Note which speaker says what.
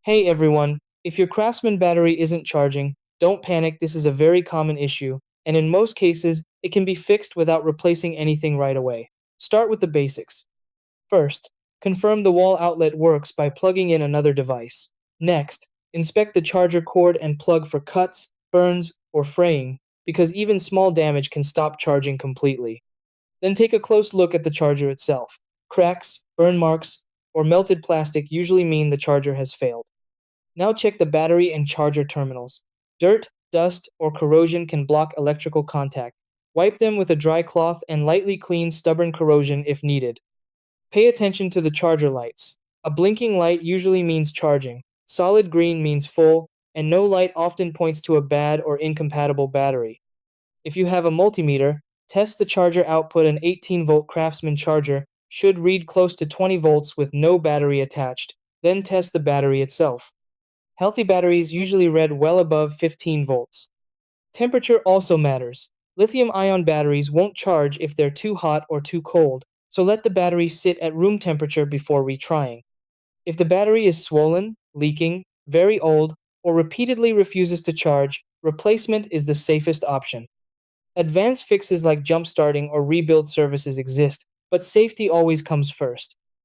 Speaker 1: Hey everyone, if your Craftsman battery isn't charging, don't panic. This is a very common issue, and in most cases, it can be fixed without replacing anything right away. Start with the basics. First, confirm the wall outlet works by plugging in another device. Next, inspect the charger cord and plug for cuts, burns, or fraying, because even small damage can stop charging completely. Then take a close look at the charger itself. Cracks, burn marks, or melted plastic usually mean the charger has failed. Now check the battery and charger terminals. Dirt, dust, or corrosion can block electrical contact. Wipe them with a dry cloth and lightly clean stubborn corrosion if needed. Pay attention to the charger lights. A blinking light usually means charging, solid green means full, and no light often points to a bad or incompatible battery. If you have a multimeter, test the charger output. An 18-volt Craftsman charger should read close to 20 volts with no battery attached. Then test the battery itself. Healthy batteries usually read well above 15 volts. Temperature also matters. Lithium-ion batteries won't charge if they're too hot or too cold, so let the battery sit at room temperature before retrying. If the battery is swollen, leaking, very old, or repeatedly refuses to charge, replacement is the safest option. Advanced fixes like jump starting or rebuild services exist, but safety always comes first.